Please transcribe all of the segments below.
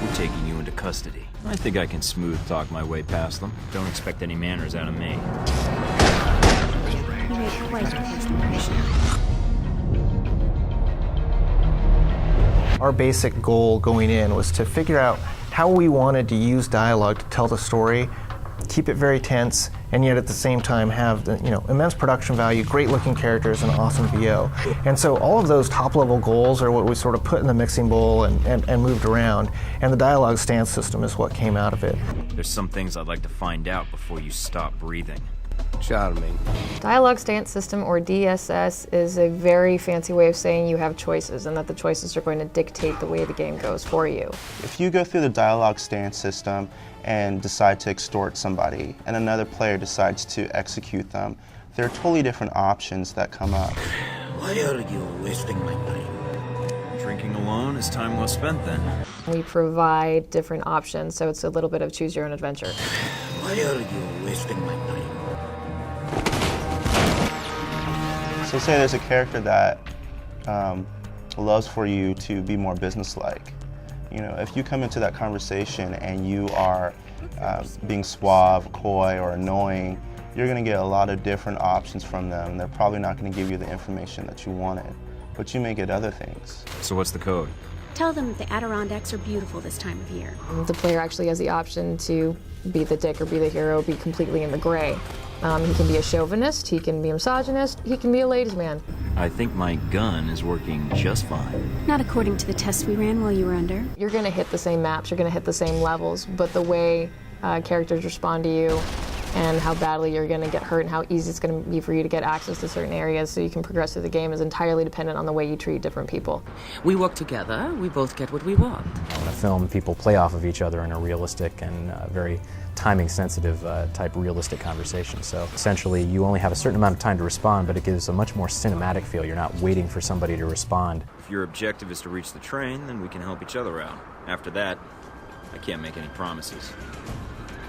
I'm taking you into custody. I think I can smooth talk my way past them. Don't expect any manners out of me. You made quite a first impression. Our basic goal going in was to figure out how we wanted to use dialogue to tell the story, keep it very tense, and yet at the same time have immense production value, great looking characters, and awesome VO. And so all of those top level goals are what we sort of put in the mixing bowl and moved around, and the dialogue stance system is what came out of it. There's some things I'd like to find out before you stop breathing. Charming. Dialogue Stance System, or DSS, is a very fancy way of saying you have choices and that the choices are going to dictate the way the game goes for you. If you go through the Dialog Stance System and decide to extort somebody and another player decides to execute them, there are totally different options that come up. Why are you wasting my time? Drinking alone is time well spent then. We provide different options, so it's a little bit of choose your own adventure. Why are you wasting my time? So say there's a character that loves for you to be more businesslike. If you come into that conversation and you are being suave, coy, or annoying, you're going to get a lot of different options from them. They're probably not going to give you the information that you wanted, but you may get other things. So what's the code? Tell them the Adirondacks are beautiful this time of year. The player actually has the option to be the dick or be the hero, be completely in the gray. He can be a chauvinist, he can be a misogynist, he can be a ladies' man. I think my gun is working just fine. Not according to the tests we ran while you were under. You're going to hit the same maps, you're going to hit the same levels, but the way characters respond to you and how badly you're going to get hurt and how easy it's going to be for you to get access to certain areas so you can progress through the game is entirely dependent on the way you treat different people. We work together, we both get what we want. In a film, people play off of each other in a realistic and very timing-sensitive type realistic conversation. So essentially, you only have a certain amount of time to respond, but it gives a much more cinematic feel. You're not waiting for somebody to respond. If your objective is to reach the train, then we can help each other out. After that, I can't make any promises.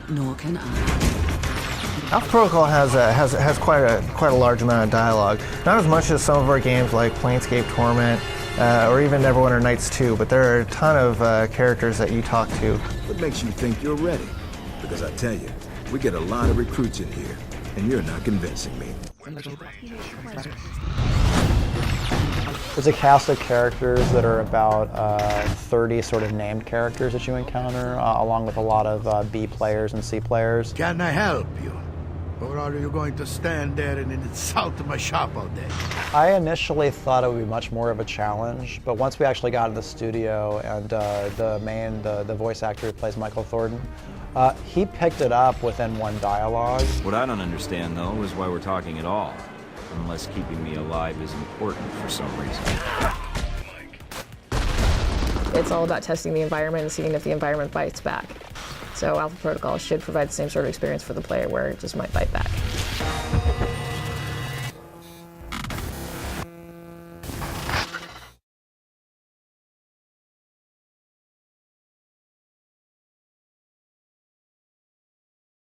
Nor can I. Alpha Protocol has quite a large amount of dialogue. Not as much as some of our games like Planescape Torment or even Neverwinter Nights 2, but there are a ton of characters that you talk to. What makes you think you're ready? Because I tell you, we get a lot of recruits in here, and you're not convincing me. There's a cast of characters that are about 30 sort of named characters that you encounter, along with a lot of B players and C players. Can I help you? Or are you going to stand there and insult my shop all day? I initially thought it would be much more of a challenge, but once we actually got in the studio and the voice actor who plays Michael Thornton, he picked it up within one dialogue. What I don't understand, though, is why we're talking at all. Unless keeping me alive is important for some reason. It's all about testing the environment and seeing if the environment bites back. So Alpha Protocol should provide the same sort of experience for the player where it just might bite back.